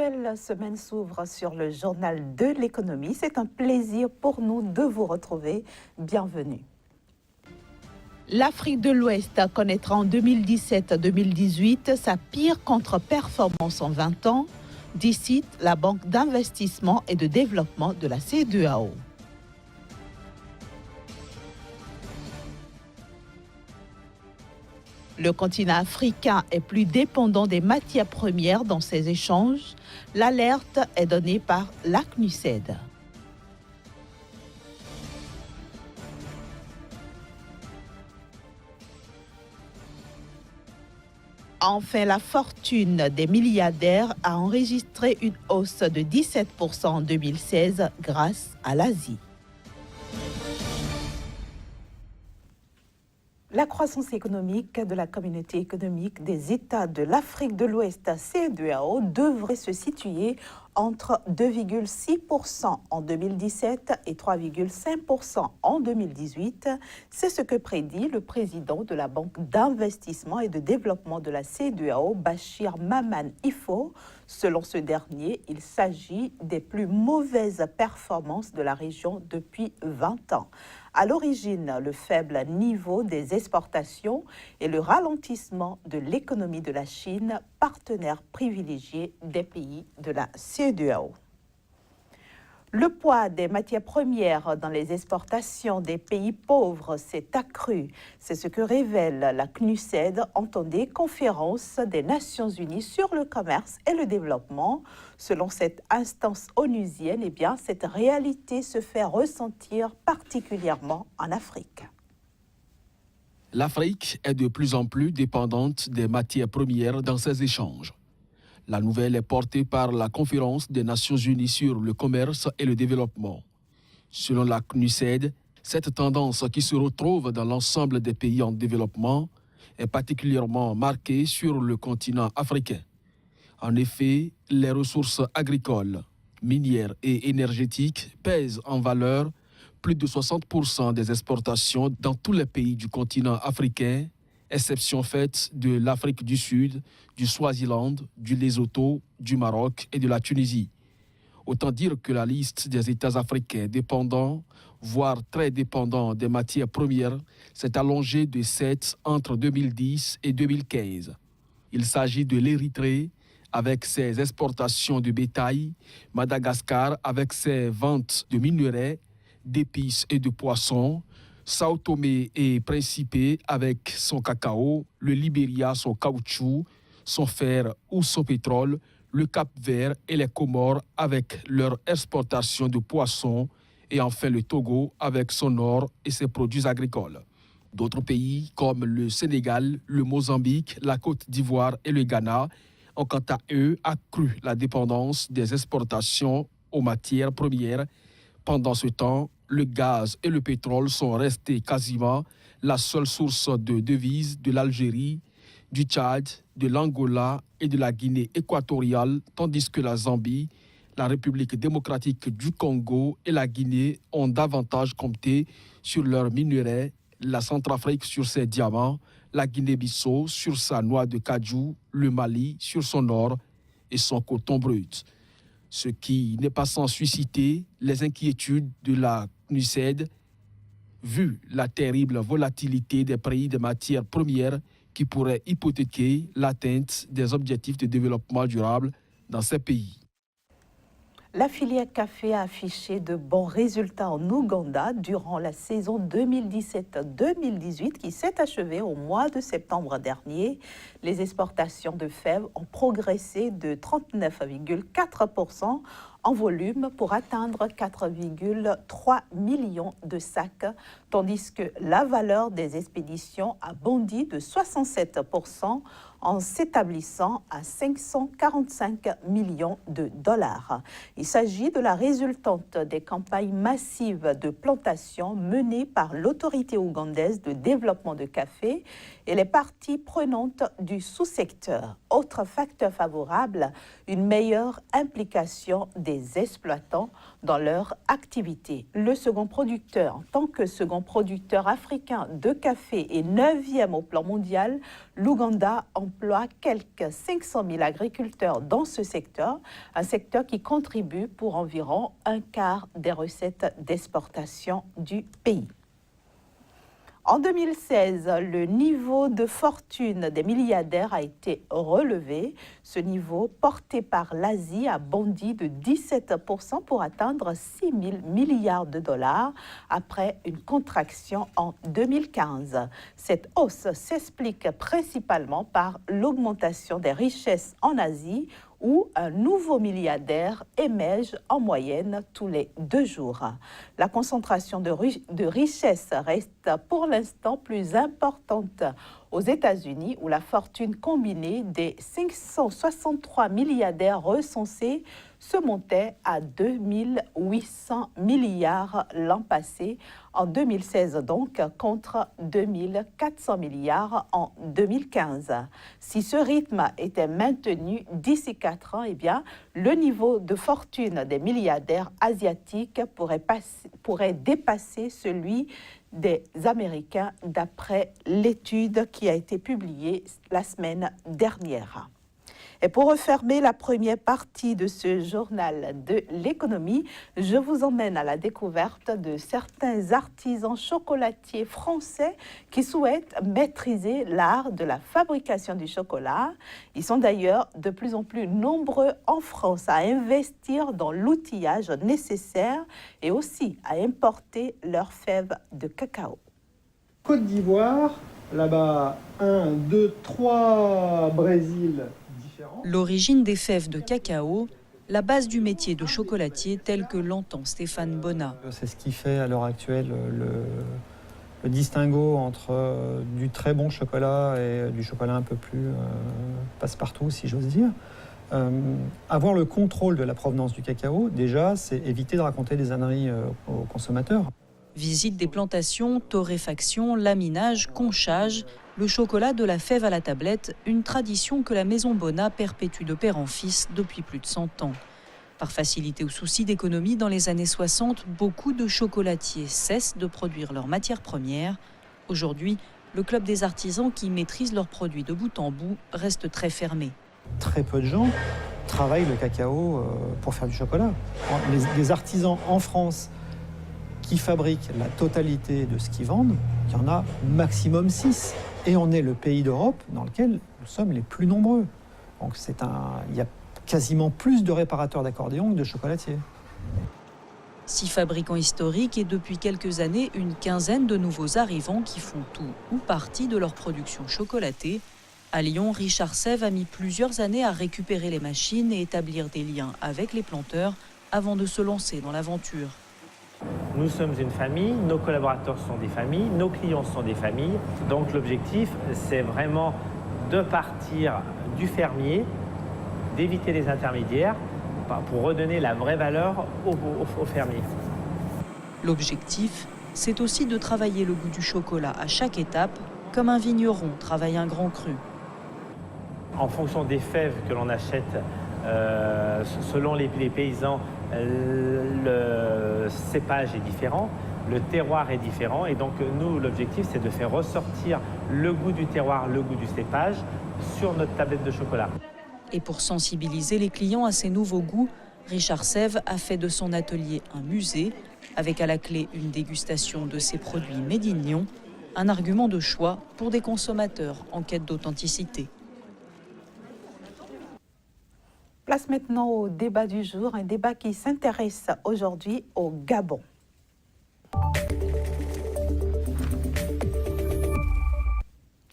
nouvelle semaine s'ouvre sur le journal de l'économie. C'est un plaisir pour nous de vous retrouver. Bienvenue. L'Afrique de l'Ouest connaîtra en 2017-2018 sa pire contre-performance en 20 ans, dit la Banque d'investissement et de développement de la CEDEAO. Le continent africain est plus dépendant des matières premières dans ses échanges. L'alerte est donnée par la CNUSED. Enfin, la fortune des milliardaires a enregistré une hausse de 17% en 2016 grâce à l'Asie. La croissance économique de la communauté économique des États de l'Afrique de l'Ouest, CEDEAO, devrait se situer entre 2,6% en 2017 et 3,5% en 2018. C'est ce que prédit le président de la Banque d'investissement et de développement de la CEDEAO, Bachir Maman Ifo. Selon ce dernier, il s'agit des plus mauvaises performances de la région depuis 20 ans. À l'origine, le faible niveau des exportations et le ralentissement de l'économie de la Chine, partenaire privilégié des pays de la CEDEAO. Le poids des matières premières dans les exportations des pays pauvres s'est accru. C'est ce que révèle la CNUSED en temps des conférences des Nations Unies sur le commerce et le développement. Selon cette instance onusienne, cette réalité se fait ressentir particulièrement en Afrique. L'Afrique est de plus en plus dépendante des matières premières dans ses échanges. La nouvelle est portée par la Conférence des Nations Unies sur le commerce et le développement. Selon la CNUSED, cette tendance qui se retrouve dans l'ensemble des pays en développement est particulièrement marquée sur le continent africain. En effet, les ressources agricoles, minières et énergétiques pèsent en valeur plus de 60% des exportations dans tous les pays du continent africain, exception faite de l'Afrique du Sud, du Swaziland, du Lesotho, du Maroc et de la Tunisie. Autant dire que la liste des États africains dépendants, voire très dépendants des matières premières, s'est allongée de 7 entre 2010 et 2015. Il s'agit de l'Érythrée, avec ses exportations de bétail, Madagascar avec ses ventes de minerais, d'épices et de poissons, Sao Tomé et Principe avec son cacao, le Libéria son caoutchouc, son fer ou son pétrole, le Cap-Vert et les Comores avec leur exportation de poissons et enfin le Togo avec son or et ses produits agricoles. D'autres pays comme le Sénégal, le Mozambique, la Côte d'Ivoire et le Ghana ont quant à eux accru la dépendance des exportations aux matières premières. Pendant ce temps, le gaz et le pétrole sont restés quasiment la seule source de devises de l'Algérie, du Tchad, de l'Angola et de la Guinée équatoriale, tandis que la Zambie, la République démocratique du Congo et la Guinée ont davantage compté sur leurs minerais, la Centrafrique sur ses diamants, la Guinée-Bissau sur sa noix de cajou, le Mali sur son or et son coton brut. Ce qui n'est pas sans susciter les inquiétudes de la CNUSED, vu la terrible volatilité des prix des matières premières qui pourrait hypothéquer l'atteinte des objectifs de développement durable dans ces pays. La filière café a affiché de bons résultats en Ouganda durant la saison 2017-2018 qui s'est achevée au mois de septembre dernier. Les exportations de fèves ont progressé de 39,4% en volume pour atteindre 4,3 millions de sacs, tandis que la valeur des expéditions a bondi de 67% en s'établissant à 545 millions de dollars. Il s'agit de la résultante des campagnes massives de plantation menées par l'autorité ougandaise de développement de café et les parties prenantes du sous-secteur. Autre facteur favorable, une meilleure implication des des exploitants dans leur activité. Le second producteur, en tant que second producteur africain de café et 9e au plan mondial, l'Ouganda emploie quelques 500 000 agriculteurs dans ce secteur, un secteur qui contribue pour environ un quart des recettes d'exportation du pays. En 2016, le niveau de fortune des milliardaires a été relevé. Ce niveau, porté par l'Asie, a bondi de 17% pour atteindre 6 000 milliards de dollars après une contraction en 2015. Cette hausse s'explique principalement par l'augmentation des richesses en Asie, où un nouveau milliardaire émerge en moyenne tous les 2 jours. La concentration de richesses reste pour l'instant plus importante aux États-Unis, où la fortune combinée des 563 milliardaires recensés se montait à 2 800 milliards l'an passé, en 2016 donc, contre 2 400 milliards en 2015. Si ce rythme était maintenu d'ici 4 ans, eh bien, le niveau de fortune des milliardaires asiatiques pourrait dépasser celui des Américains, d'après l'étude qui a été publiée la semaine dernière. Et pour refermer la première partie de ce journal de l'économie, je vous emmène à la découverte de certains artisans chocolatiers français qui souhaitent maîtriser l'art de la fabrication du chocolat. Ils sont d'ailleurs de plus en plus nombreux en France à investir dans l'outillage nécessaire et aussi à importer leurs fèves de cacao. Côte d'Ivoire, là-bas, 1, 2, 3 Brésil. L'origine des fèves de cacao, la base du métier de chocolatier tel que l'entend Stéphane Bonnat. C'est ce qui fait à l'heure actuelle le distinguo entre du très bon chocolat et du chocolat un peu plus passe-partout, si j'ose dire. Avoir le contrôle de la provenance du cacao, déjà, c'est éviter de raconter des âneries aux consommateurs. Visite des plantations, torréfaction, laminage, conchage, le chocolat de la fève à la tablette, une tradition que la maison Bonnat perpétue de père en fils depuis plus de 100 ans. Par facilité ou souci d'économie, dans les années 60, beaucoup de chocolatiers cessent de produire leurs matières premières. Aujourd'hui, le club des artisans qui maîtrisent leurs produits de bout en bout reste très fermé. Très peu de gens travaillent le cacao pour faire du chocolat. Les artisans en France qui fabriquent la totalité de ce qu'ils vendent, il y en a maximum 6. Et on est le pays d'Europe dans lequel nous sommes les plus nombreux. Donc il y a quasiment plus de réparateurs d'accordéon que de chocolatiers. 6 fabricants historiques et depuis quelques années, une quinzaine de nouveaux arrivants qui font tout ou partie de leur production chocolatée. À Lyon, Richard Sève a mis plusieurs années à récupérer les machines et établir des liens avec les planteurs avant de se lancer dans l'aventure. Nous sommes une famille, nos collaborateurs sont des familles, nos clients sont des familles. Donc l'objectif, c'est vraiment de partir du fermier, d'éviter les intermédiaires pour redonner la vraie valeur aux fermiers. L'objectif, c'est aussi de travailler le goût du chocolat à chaque étape, comme un vigneron travaille un grand cru. En fonction des fèves que l'on achète, selon les paysans, le cépage est différent, le terroir est différent. Et donc, nous, l'objectif, c'est de faire ressortir le goût du terroir, le goût du cépage sur notre tablette de chocolat. Et pour sensibiliser les clients à ces nouveaux goûts, Richard Sève a fait de son atelier un musée, avec à la clé une dégustation de ses produits made in Lyon, un argument de choix pour des consommateurs en quête d'authenticité. Place maintenant au débat du jour, un débat qui s'intéresse aujourd'hui au Gabon.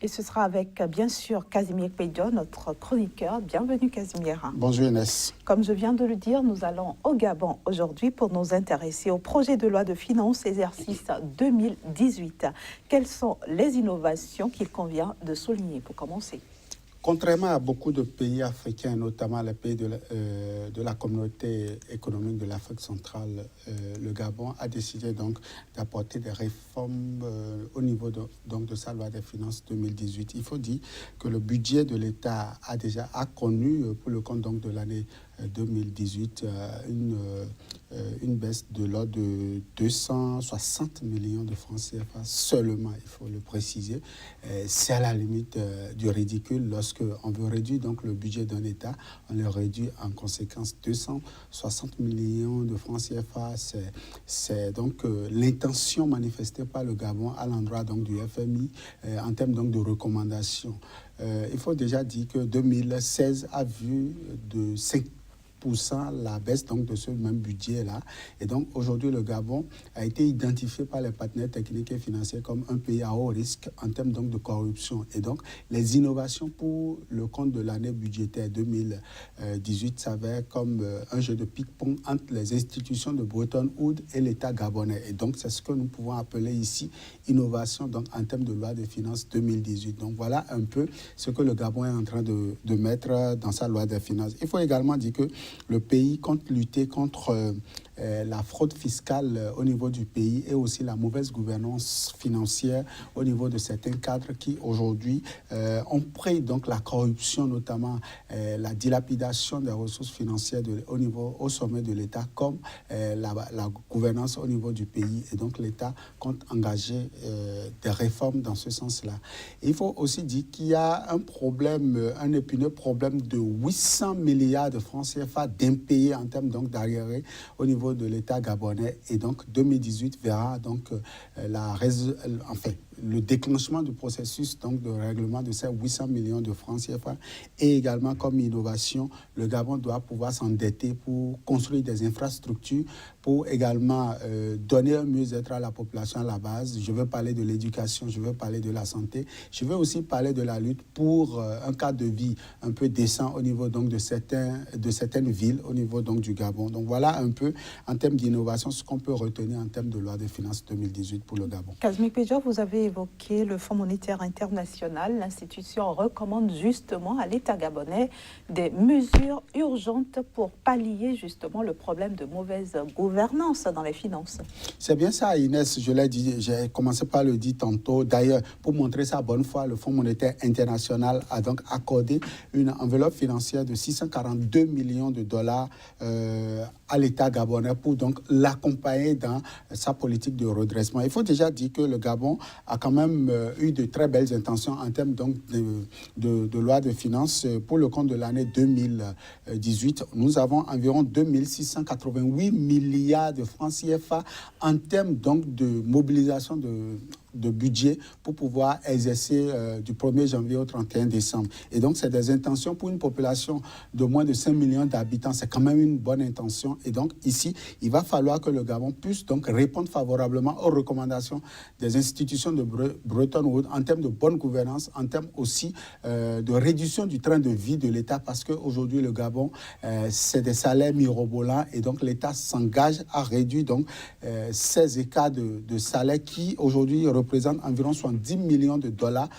Et ce sera avec, bien sûr, Casimir Pédio, notre chroniqueur. Bienvenue, Casimir. Bonjour, Inès. Comme je viens de le dire, nous allons au Gabon aujourd'hui pour nous intéresser au projet de loi de finances exercice 2018. Quelles sont les innovations qu'il convient de souligner pour commencer? Contrairement à beaucoup de pays africains, notamment les pays de la communauté économique de l'Afrique centrale, le Gabon a décidé donc d'apporter des réformes au niveau de sa loi des finances 2018. Il faut dire que le budget de l'État a connu, pour le compte donc de l'année 2018, une baisse de l'ordre de 260 millions de francs CFA seulement, il faut le préciser. C'est à la limite du ridicule. Lorsqu'on veut réduire donc le budget d'un État, on le réduit en conséquence 260 millions de francs CFA. C'est donc l'intention manifestée par le Gabon à l'endroit donc du FMI en termes donc de recommandations. Il faut déjà dire que 2016 a vu de 5% la baisse donc de ce même budget-là. Et donc aujourd'hui, le Gabon a été identifié par les partenaires techniques et financiers comme un pays à haut risque en termes donc de corruption. Et donc les innovations pour le compte de l'année budgétaire 2018 s'avèrent comme un jeu de ping-pong entre les institutions de Bretton Woods et l'État gabonais. Et donc c'est ce que nous pouvons appeler ici innovation donc en termes de loi de finances 2018. Donc voilà un peu ce que le Gabon est en train de mettre dans sa loi de finances. Il faut également dire que le pays compte lutter contre la fraude fiscale au niveau du pays et aussi la mauvaise gouvernance financière au niveau de certains cadres qui aujourd'hui ont pris donc la corruption, notamment la dilapidation des ressources financières au sommet de l'État comme la gouvernance au niveau du pays. Et donc l'État compte engager des réformes dans ce sens-là. Il faut aussi dire qu'il y a un problème, un épineux problème de 800 milliards de francs CFA d'impayés en termes donc d'arriérés au niveau de l'État gabonais. Et donc 2018 verra donc le déclenchement du processus donc de règlement de ces 800 millions de francs CFA. Et également comme innovation, le Gabon doit pouvoir s'endetter pour construire des infrastructures, pour également donner un mieux-être à la population à la base. Je veux parler de l'éducation, je veux parler de la santé, je veux aussi parler de la lutte pour un cadre de vie un peu décent au niveau donc de certaines villes au niveau donc du Gabon. Donc voilà un peu en termes d'innovation ce qu'on peut retenir en termes de loi de finances 2018 pour le Gabon. Kazmi Pédior, vous avez évoqué le Fonds monétaire international. L'institution recommande justement à l'État gabonais des mesures urgentes pour pallier justement le problème de mauvaise gouvernance dans les finances. C'est bien ça, Inès, je l'ai dit, j'ai commencé par le dire tantôt. D'ailleurs, pour montrer sa bonne foi, le Fonds monétaire international a donc accordé une enveloppe financière de 642 millions de dollars à l'État gabonais pour donc l'accompagner dans sa politique de redressement. Il faut déjà dire que le Gabon a quand même eu de très belles intentions en termes donc de loi de finances. Pour le compte de l'année 2018, nous avons environ 2688 milliards de francs CFA en termes donc de mobilisation de budget pour pouvoir exercer du 1er janvier au 31 décembre. Et donc, c'est des intentions pour une population de moins de 5 millions d'habitants. C'est quand même une bonne intention. Et donc, ici, il va falloir que le Gabon puisse donc répondre favorablement aux recommandations des institutions de Bretton Woods en termes de bonne gouvernance, en termes aussi de réduction du train de vie de l'État, parce qu'aujourd'hui, le Gabon, c'est des salaires mirobolants. Et donc, l'État s'engage à réduire donc, ces écarts de salaires qui, aujourd'hui, représente environ 70 millions de dollars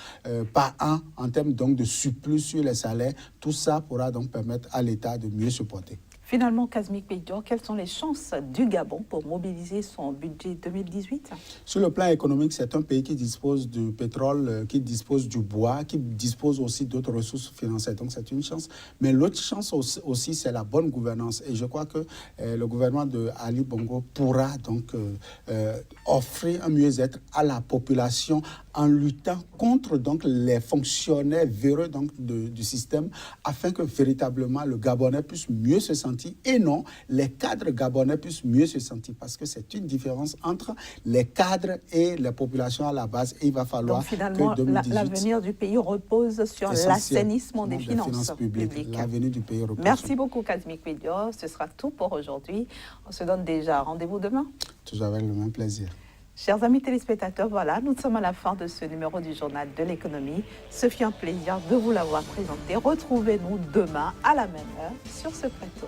par an en termes donc de surplus sur les salaires. Tout ça pourra donc permettre à l'État de mieux se porter. Finalement, Kazmi Pédior, quelles sont les chances du Gabon pour mobiliser son budget 2018 ? Sur le plan économique, c'est un pays qui dispose du pétrole, qui dispose du bois, qui dispose aussi d'autres ressources financières. Donc c'est une chance. Mais l'autre chance aussi, c'est la bonne gouvernance. Et je crois que le gouvernement de Ali Bongo pourra donc offrir un mieux-être à la population en luttant contre donc, les fonctionnaires véreux donc, du système, afin que véritablement le Gabonais puisse mieux se sentir et non les cadres gabonais puissent mieux se sentir, parce que c'est une différence entre les cadres et les populations à la base. Et il va falloir donc, finalement, que 2018, l'avenir du pays repose sur l'assainissement des finances publiques. L'avenir du pays repose. Merci beaucoup, Kazmi Pédior. Ce sera tout pour aujourd'hui. On se donne déjà rendez-vous demain. Toujours avec le même plaisir. Chers amis téléspectateurs, voilà, nous sommes à la fin de ce numéro du Journal de l'économie. Ce fut un plaisir de vous l'avoir présenté. Retrouvez-nous demain à la même heure sur ce plateau.